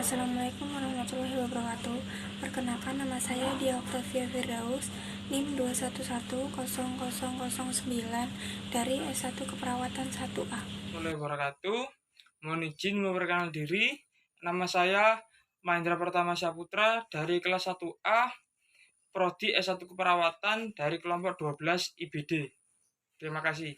Assalamualaikum warahmatullahi wabarakatuh. Perkenalkan, nama saya Dia Octavia Firdaus, NIM 2110009 dari S1 Keperawatan 1A. Warahmatullahi wabarakatuh. Mohon izin memperkenalkan diri. Nama saya Mahendra Pertama Saputra dari kelas 1A, Prodi S1 Keperawatan dari kelompok 12 IBD. Terima kasih.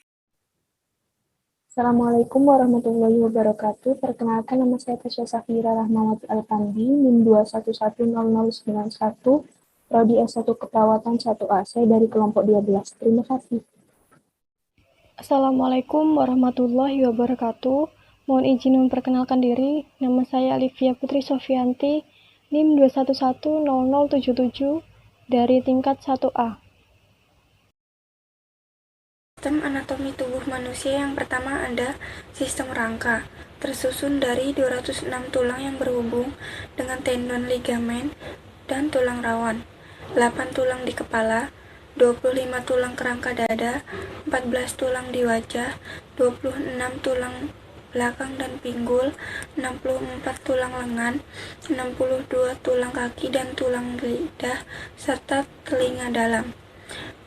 Assalamualaikum warahmatullahi wabarakatuh. Perkenalkan, nama saya Tasya Safira Rahmawati Alpandi, NIM 2110091, Prodi S1 Keperawatan 1A. Saya dari kelompok 12. Terima kasih. Assalamualaikum warahmatullahi wabarakatuh. Mohon izin memperkenalkan diri. Nama saya Alivia Putri Sofianti, NIM 2110077 dari tingkat 1A. Sistem anatomi tubuh manusia yang pertama ada sistem rangka, tersusun dari 206 tulang yang berhubung dengan tendon, ligamen, dan tulang rawan, 8 tulang di kepala, 25 tulang kerangka dada, 14 tulang di wajah, 26 tulang belakang dan pinggul, 64 tulang lengan, 62 tulang kaki dan tulang lidah, serta telinga dalam.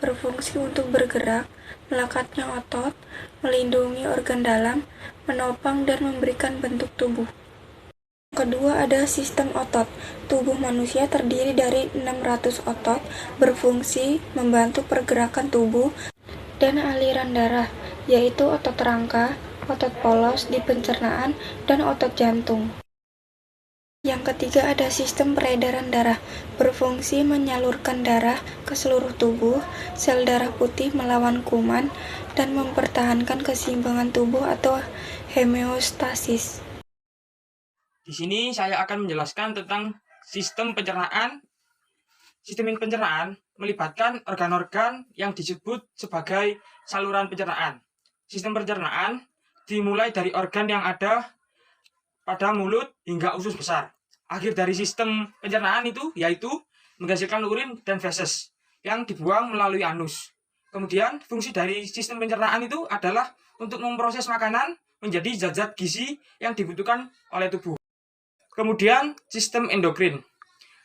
Berfungsi untuk bergerak, melekatnya otot, melindungi organ dalam, menopang dan memberikan bentuk tubuh. Kedua ada sistem otot. Tubuh manusia terdiri dari 600 otot, berfungsi membantu pergerakan tubuh dan aliran darah, yaitu otot rangka, otot polos di pencernaan, dan otot jantung. Yang ketiga ada sistem peredaran darah, berfungsi menyalurkan darah ke seluruh tubuh, sel darah putih melawan kuman, dan mempertahankan keseimbangan tubuh atau homeostasis. Di sini saya akan menjelaskan tentang sistem pencernaan. Sistem pencernaan melibatkan organ-organ yang disebut sebagai saluran pencernaan. Sistem pencernaan dimulai dari organ yang ada pada mulut hingga usus besar. Akhir dari sistem pencernaan itu yaitu menghasilkan urin dan feses yang dibuang melalui anus. Kemudian fungsi dari sistem pencernaan itu adalah untuk memproses makanan menjadi zat-zat gizi yang dibutuhkan oleh tubuh. Kemudian sistem endokrin.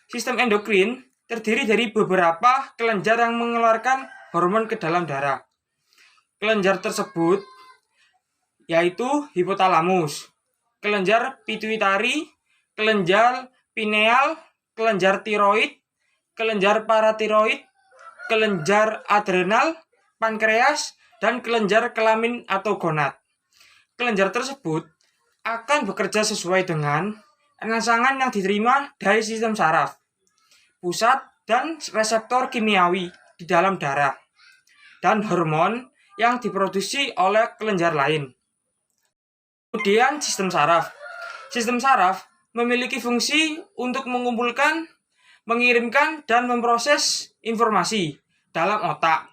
Sistem endokrin terdiri dari beberapa kelenjar yang mengeluarkan hormon ke dalam darah. Kelenjar tersebut yaitu hipotalamus, kelenjar pituitari, kelenjar pineal, kelenjar tiroid, kelenjar paratiroid, kelenjar adrenal, pankreas, dan kelenjar kelamin atau gonad. Kelenjar tersebut akan bekerja sesuai dengan rangsangan yang diterima dari sistem saraf, pusat, dan reseptor kimiawi di dalam darah, dan hormon yang diproduksi oleh kelenjar lain. Kemudian sistem saraf. Sistem saraf memiliki fungsi untuk mengumpulkan, mengirimkan, dan memproses informasi dalam otak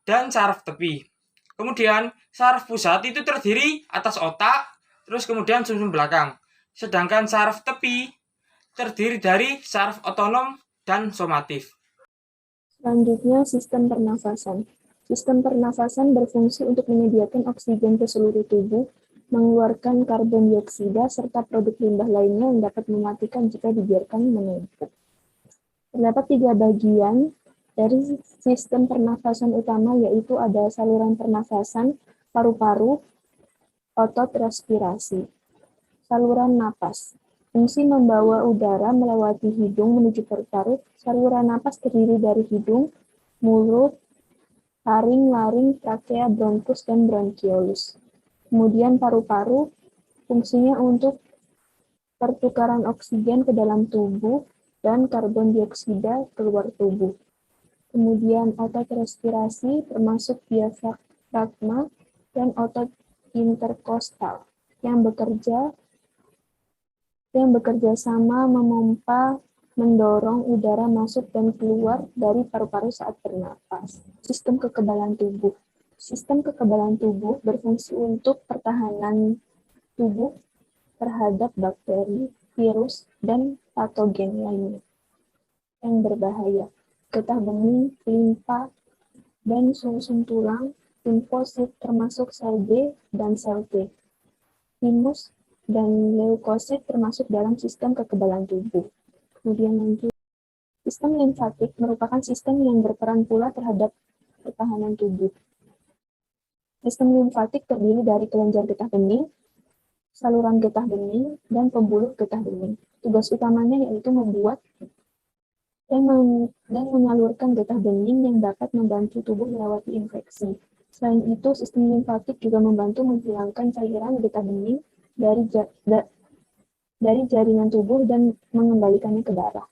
dan saraf tepi. Kemudian saraf pusat itu terdiri atas otak, terus kemudian sumsum belakang. Sedangkan saraf tepi terdiri dari saraf otonom dan somatif. Selanjutnya, sistem pernafasan. Sistem pernafasan berfungsi untuk menyediakan oksigen ke seluruh tubuh, mengeluarkan karbon dioksida, serta produk limbah lainnya yang dapat mematikan jika dibiarkan menumpuk. Terdapat 3 bagian dari sistem pernafasan utama, yaitu ada saluran pernafasan, paru-paru, otot respirasi. Saluran napas. Fungsi membawa udara melewati hidung menuju paru-paru. Saluran napas terdiri dari hidung, mulut, taring, laring, trakea, bronkus, dan bronkiolus. Kemudian paru-paru, fungsinya untuk pertukaran oksigen ke dalam tubuh dan karbon dioksida keluar tubuh. Kemudian otot respirasi termasuk diafragma dan otot interkostal yang bekerja sama memompa, mendorong udara masuk dan keluar dari paru-paru saat bernapas. Sistem kekebalan tubuh. Sistem kekebalan tubuh berfungsi untuk pertahanan tubuh terhadap bakteri, virus, dan patogen lainnya yang berbahaya. Getah bening, limfa, dan sumsum tulang, limfosit termasuk sel B dan sel T. Timus dan leukosit termasuk dalam sistem kekebalan tubuh. Kemudian lanjut. Sistem limfatik merupakan sistem yang berperan pula terhadap pertahanan tubuh. Sistem limfatik terdiri dari kelenjar getah bening, saluran getah bening, dan pembuluh getah bening. Tugas utamanya yaitu membuat dan menyalurkan getah bening yang dapat membantu tubuh melewati infeksi. Selain itu, sistem limfatik juga membantu menghilangkan cairan getah bening dari jaringan tubuh dan mengembalikannya ke darah.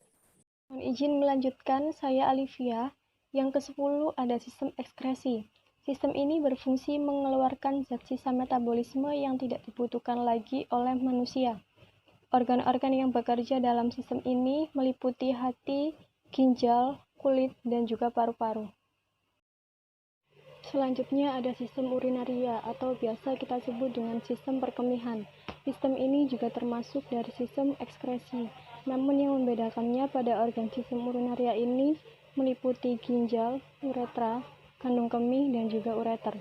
Mohon izin melanjutkan, saya Alivia. Yang ke-10 ada sistem ekskresi. Sistem ini berfungsi mengeluarkan zat sisa metabolisme yang tidak dibutuhkan lagi oleh manusia. Organ-organ yang bekerja dalam sistem ini meliputi hati, ginjal, kulit, dan juga paru-paru. Selanjutnya ada sistem urinaria atau biasa kita sebut dengan sistem perkemihan. Sistem ini juga termasuk dari sistem ekskresi. Namun yang membedakannya pada organ sistem urinaria ini meliputi ginjal, uretra, kandung kemih, dan juga ureter.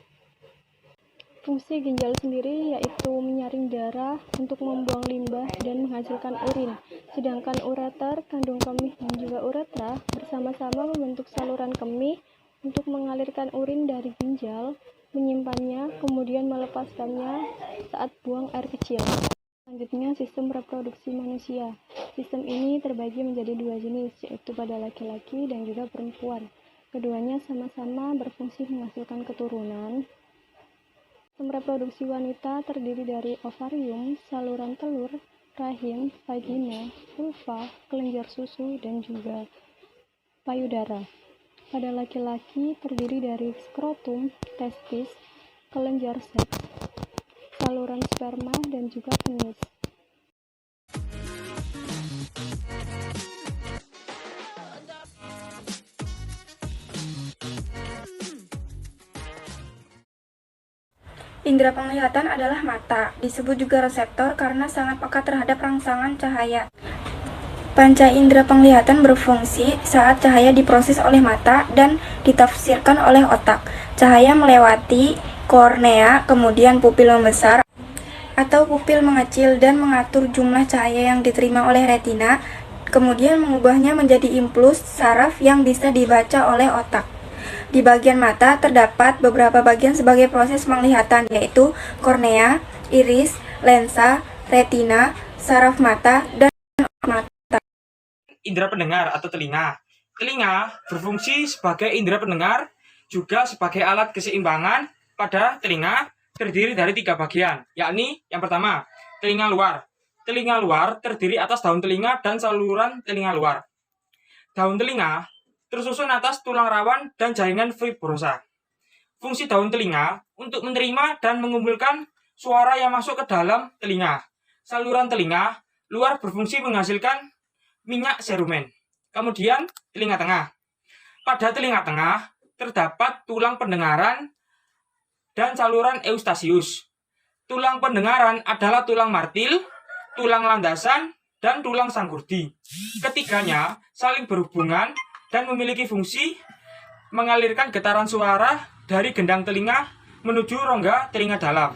Fungsi ginjal sendiri yaitu menyaring darah untuk membuang limbah dan menghasilkan urin. Sedangkan ureter, kandung kemih, dan juga uretra bersama-sama membentuk saluran kemih untuk mengalirkan urin dari ginjal, menyimpannya, kemudian melepaskannya saat buang air kecil. Selanjutnya, sistem reproduksi manusia. Sistem ini terbagi menjadi dua jenis, yaitu pada laki-laki dan juga perempuan. Keduanya sama-sama berfungsi menghasilkan keturunan. Sistem reproduksi wanita terdiri dari ovarium, saluran telur, rahim, vagina, vulva, kelenjar susu, dan juga payudara. Pada laki-laki terdiri dari skrotum, testis, kelenjar seks, saluran sperma, dan juga penis. Indera penglihatan adalah mata, disebut juga reseptor karena sangat peka terhadap rangsangan cahaya. Panca indera penglihatan berfungsi saat cahaya diproses oleh mata dan ditafsirkan oleh otak. Cahaya melewati kornea, kemudian pupil membesar atau pupil mengecil dan mengatur jumlah cahaya yang diterima oleh retina, kemudian mengubahnya menjadi impuls saraf yang bisa dibaca oleh otak. Di bagian mata terdapat beberapa bagian sebagai proses penglihatan, yaitu kornea, iris, lensa, retina, saraf mata, dan mata. Indera pendengar atau telinga. Telinga berfungsi sebagai indera pendengar, juga sebagai alat keseimbangan pada telinga, terdiri dari 3 bagian, yakni yang pertama, telinga luar. Telinga luar terdiri atas daun telinga dan saluran telinga luar. Daun telinga tersusun atas tulang rawan dan jaringan fibrosa. Fungsi daun telinga untuk menerima dan mengumpulkan suara yang masuk ke dalam telinga. Saluran telinga luar berfungsi menghasilkan minyak serumen. Kemudian telinga tengah. Pada telinga tengah terdapat tulang pendengaran dan saluran eustasius. Tulang pendengaran adalah tulang martil, tulang landasan, dan tulang sanggurdi. Ketiganya saling berhubungan dan memiliki fungsi mengalirkan getaran suara dari gendang telinga menuju rongga telinga dalam.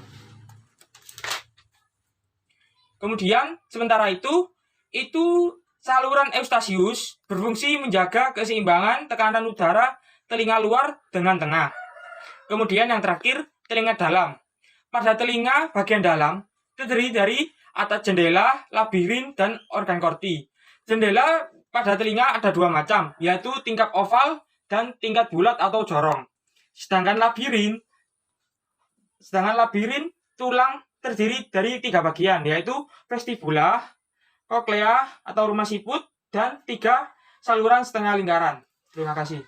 Kemudian, sementara itu saluran eustasius berfungsi menjaga keseimbangan tekanan udara telinga luar dengan tengah. Kemudian yang terakhir, telinga dalam. Pada telinga bagian dalam terdiri dari atas jendela, labirin, dan organ korti. Jendela pada telinga ada 2 macam, yaitu tingkat oval dan tingkat bulat atau jorong. Sedangkan labirin tulang terdiri dari 3 bagian, yaitu vestibula, koklea atau rumah siput, dan 3 saluran setengah lingkaran. Terima kasih.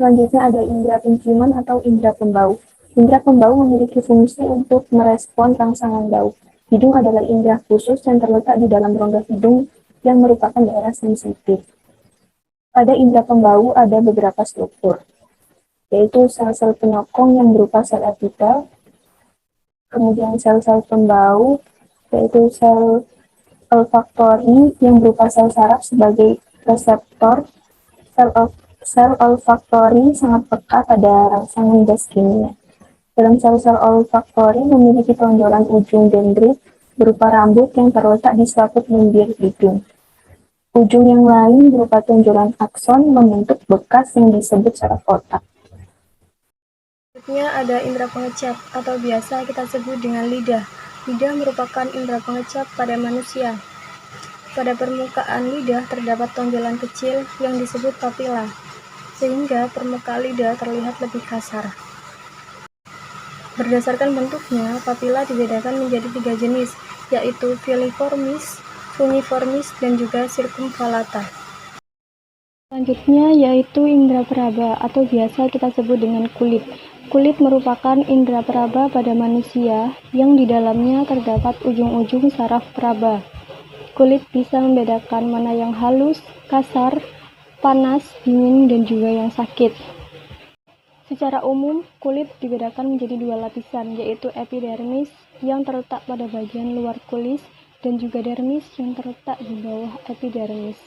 Selanjutnya ada indera penciuman atau indera pembau. Indera pembau memiliki fungsi untuk merespon rangsangan bau. Hidung adalah indera khusus yang terletak di dalam rongga hidung yang merupakan daerah sensitif. Pada indera pembau ada beberapa struktur, yaitu sel-sel penyokong yang berupa sel epitel, kemudian sel-sel pembau, yaitu sel olfaktori yang berupa sel saraf sebagai reseptor. Sel olfaktori sangat peka pada rangsangan gas kimia. Dalam sel-sel olfaktori memiliki tonjolan ujung dendrit berupa rambut yang terletak di selaput lendir hidung. Ujung yang lain berupa tonjolan akson membentuk bekas yang disebut saraf otak. Selanjutnya ada indera pengecap atau biasa kita sebut dengan lidah. Lidah merupakan indera pengecap pada manusia. Pada permukaan lidah terdapat tonjolan kecil yang disebut papila, sehingga permukaan lidah terlihat lebih kasar. Berdasarkan bentuknya, papila dibedakan menjadi 3 jenis, yaitu filiformis, fungiformis, dan juga circumvallata. Selanjutnya yaitu indera peraba atau biasa kita sebut dengan kulit. Kulit merupakan indera peraba pada manusia yang di dalamnya terdapat ujung-ujung saraf peraba. Kulit bisa membedakan mana yang halus, kasar, panas, dingin, dan juga yang sakit. Secara umum, kulit dibedakan menjadi 2 lapisan, yaitu epidermis yang terletak pada bagian luar kulit dan juga dermis yang terletak di bawah epidermis.